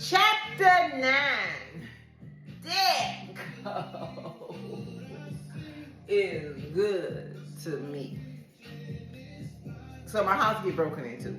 Chapter 9. Dick is good to me. So my house get broken into.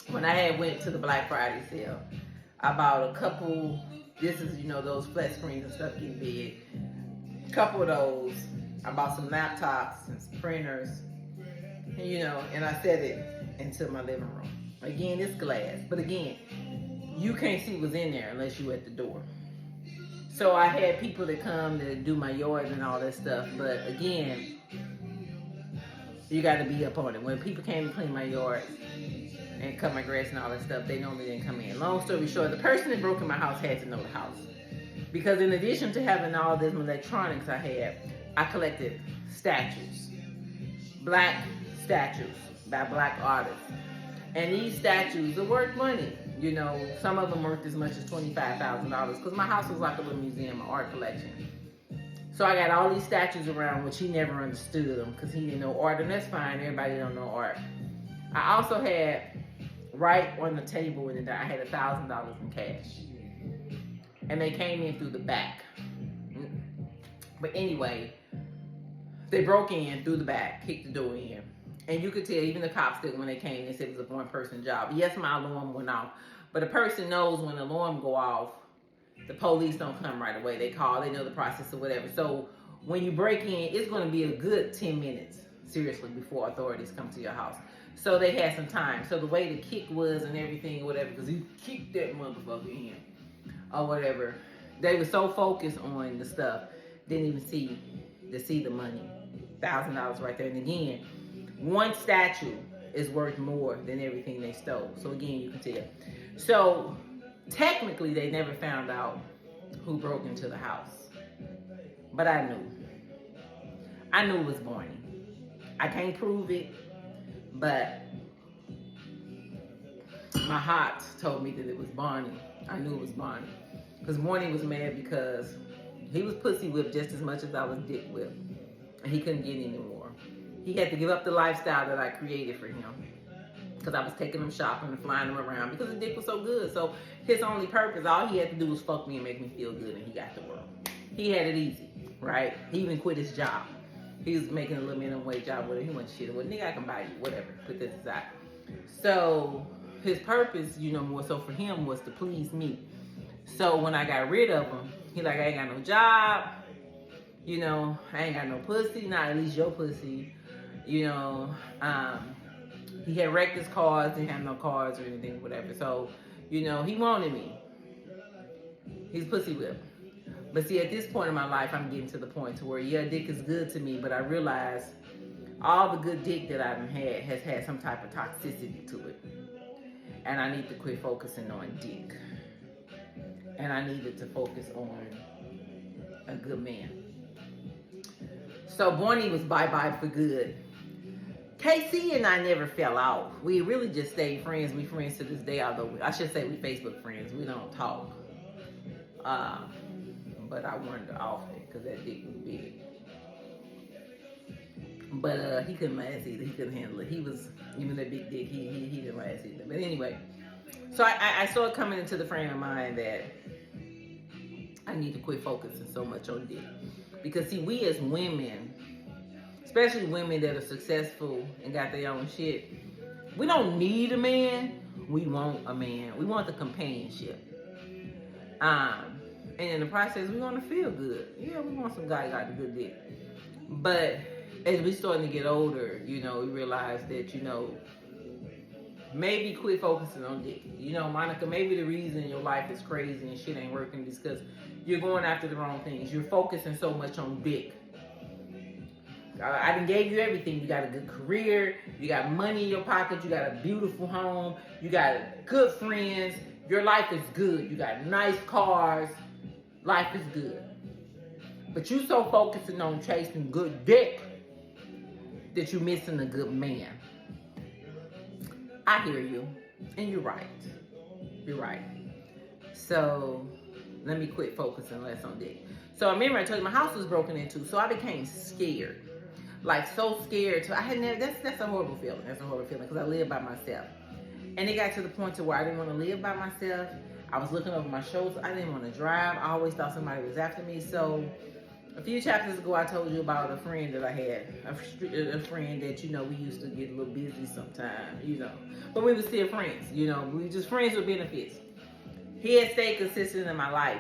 When I had went to the Black Friday sale, I bought a couple, this is, those flat screens and stuff getting big. A couple of those. I bought some laptops and some printers, and I set it into my living room. Again, it's glass, but again, you can't see what's in there unless you at the door. So I had people that come to do my yard and all that stuff, but again, you got to be up on it. When people came to clean my yard and cut my grass and all that stuff, they normally didn't come in. Long story short, the person that broke in my house had to know the house. Because in addition to having all this electronics I collected statues. Black statues by black artists. And these statues are worth money. Some of them worth as much as $25,000 because my house was like a little museum, an art collection. So I got all these statues around, which he never understood them because he didn't know art, and that's fine. Everybody don't know art. I also had right on the table in the I had $1,000 in cash, and they came in through the back. But anyway, they broke in through the back, kicked the door in. And you could tell, even the cops did when they came, they said it was a one-person job. Yes, my alarm went off. But a person knows when the alarm go off, the police don't come right away. They call, they know the process or whatever. So when you break in, it's going to be a good 10 minutes, seriously, before authorities come to your house. So they had some time. So the way the kick was and everything or whatever, because he kicked that motherfucker in or whatever, they were so focused on the stuff, didn't even see the money. $1,000 right there. And again, one statue is worth more than everything they stole. So again, you can tell. So technically, they never found out who broke into the house. But I knew. I knew it was Barney. I can't prove it, but my heart told me that it was Barney. I knew it was Barney. Because Barney was mad because he was pussy whipped just as much as I was dick whipped. And he couldn't get any more. He had to give up the lifestyle that I created for him because I was taking him shopping and flying him around because the dick was so good. So his only purpose, all he had to do was fuck me and make me feel good, and he got the world. He had it easy, right? He even quit his job. He was making a little minimum wage job with it. He went shit. Well, nigga, I can buy you, whatever. Put this aside. So his purpose, more so for him was to please me. So when I got rid of him, he like, I ain't got no job. I ain't got no pussy. Not at least your pussy. He had wrecked his cars, didn't have no cars or anything, whatever. So, he wanted me. He's pussy whipped. But see, at this point in my life, I'm getting to the point to where, yeah, dick is good to me, but I realize all the good dick that I've had has had some type of toxicity to it. And I need to quit focusing on dick. And I needed to focus on a good man. So Barney was bye-bye for good. KC and I never fell out. We really just stayed friends. We friends to this day, although I should say we Facebook friends. We don't talk. But I wanted to off it because that dick was big. But he couldn't last either. He couldn't handle it. He was, even that big dick, he didn't last either. But anyway, so I saw it coming into the frame of mind that I need to quit focusing so much on dick. Because see, we as women, especially women that are successful and got their own shit, we don't need a man. We want a man. We want the companionship. And in the process, we want to feel good. Yeah, we want some guy got the good dick. But as we starting to get older, we realize that, maybe quit focusing on dick. Monica, maybe the reason your life is crazy and shit ain't working is because you're going after the wrong things. You're focusing so much on dick. I done gave you everything. You got a good career. You got money in your pocket. You got a beautiful home. You got good friends. Your life is good. You got nice cars. Life is good. But you so focusing on chasing good dick that you're missing a good man. I hear you. And you're right. You're right. So let me quit focusing less on dick. So I remember I told you my house was broken into. So I became scared. Like so scared. That's a horrible feeling. That's a horrible feeling because I live by myself. And it got to the point to where I didn't want to live by myself. I was looking over my shoulder. I didn't want to drive. I always thought somebody was after me. So a few chapters ago, I told you about a friend that I had, a friend that, you know, we used to get a little busy sometimes, you know, but we were still friends, you know, we were just friends with benefits. He had stayed consistent in my life.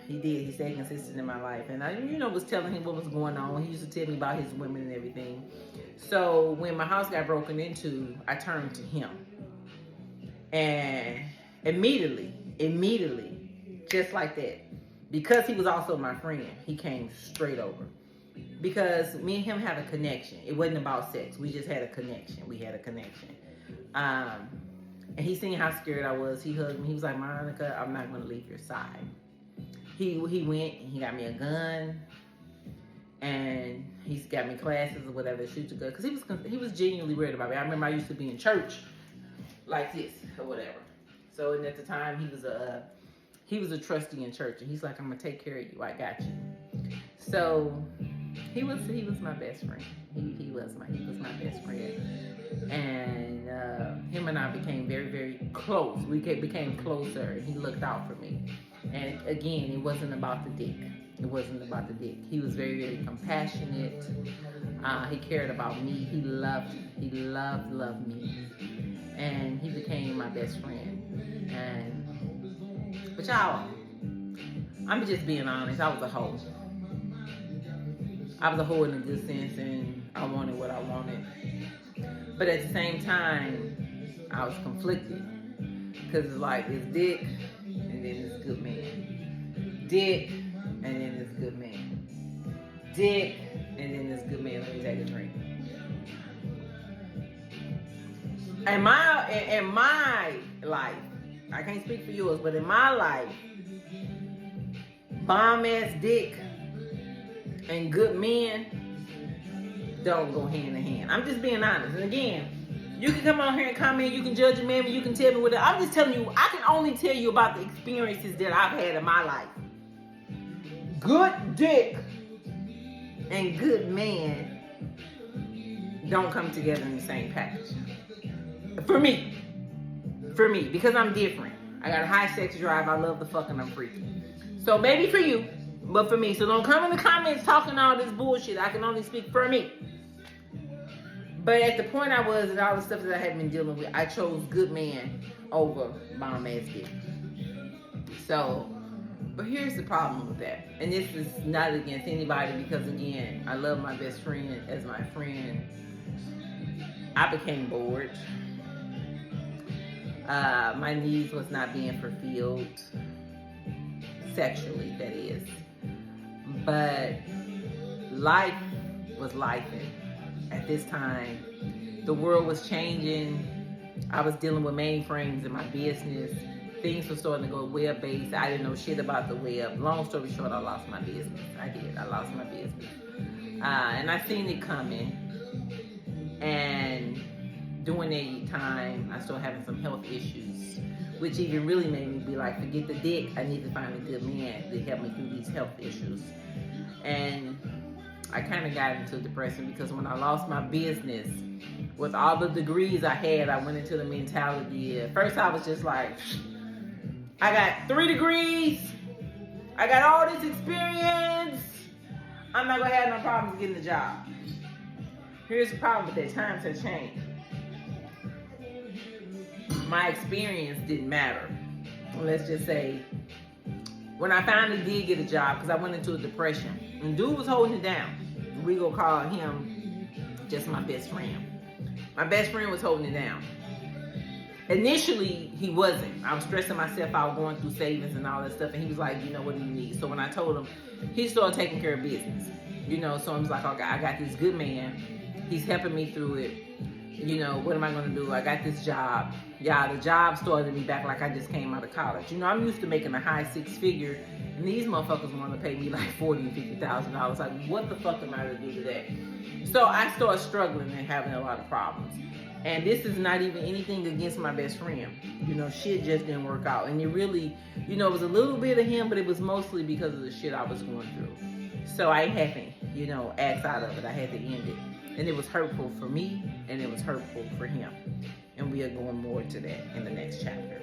He did. He stayed consistent in my life. And I, you know, was telling him what was going on. He used to tell me about his women and everything. So when my house got broken into, I turned to him. And immediately, just like that, because he was also my friend, he came straight over. Because me and him had a connection. It wasn't about sex. We just had a connection. We had a connection. And he seen how scared I was. He hugged me. He was like, Monica, I'm not going to leave your side. He went and he got me a gun. And he's got me classes or whatever to shoot the gun. Because he was genuinely worried about me. I remember I used to be in church like this or whatever. So and at the time he was a trustee in church, and he's like, I'm gonna take care of you. I got you. So he was my best friend. He was my best friend, and him and I became very, very close. We became closer, and he looked out for me. And again, it wasn't about the dick. It wasn't about the dick. He was very, very compassionate. He cared about me. He loved me, and he became my best friend. But y'all, I'm just being honest. I was a hoe. I was a hoe in a good sense, and I wanted what I wanted. But at the same time, I was conflicted. Because it's like, it's dick, and then it's good man. Dick, and then it's good man. Dick, and then it's good man. Let me take a drink. In my life, I can't speak for yours, but in my life, bomb ass dick and good men don't go hand in hand. I'm just being honest. And again, you can come on here and comment, you can judge a man, you can tell me what. I'm just telling you, I can only tell you about the experiences that I've had in my life. Good dick and good man don't come together in the same package. For me, because I'm different. I got a high sex drive. I love the fucking. I'm freaky. So maybe for you, but for me. So don't come in the comments talking all this bullshit. I can only speak for me. But at the point I was and all the stuff that I had been dealing with, I chose good man over bomb ass dick. So, but here's the problem with that. And this is not against anybody, because again, I love my best friend as my friend. I became bored. My needs was not being fulfilled sexually, that is. But life was lifing. At this time, the world was changing. I was dealing with mainframes in my business. Things were starting to go web-based. I didn't know shit about the web. Long story short, I lost my business. I did. I lost my business. And I seen it coming. And during that time, I started having some health issues, which even really made me be like, forget the dick. I need to find a good man to help me through these health issues. And I kind of got into depression, because when I lost my business, with all the degrees I had, I went into the mentality. At first, I was just like, I got 3 degrees. I got all this experience. I'm not going to have no problems getting a job. Here's the problem with that. Times have changed. My experience didn't matter. Let's just say, when I finally did get a job, because I went into a depression, and dude was holding it down. We gonna call him just my best friend. My best friend was holding it down. Initially, he wasn't. I was stressing myself out, going through savings and all that stuff, and he was like, you know, what do you need? So when I told him, he started taking care of business. You know, so I was like, okay, I got this good man. He's helping me through it. You know, what am I going to do? I got this job. Yeah, the job started me back like I just came out of college. You know, I'm used to making a high 6-figure, and these motherfuckers want to pay me like $40,000 and $50,000. Like, what the fuck am I to do today? So I started struggling and having a lot of problems. And this is not even anything against my best friend. You know, shit just didn't work out. And it really, you know, it was a little bit of him, but it was mostly because of the shit I was going through. So I had to, you know, act out of it. I had to end it. And it was hurtful for me, and it was hurtful for him. And we are going more to that in the next chapter.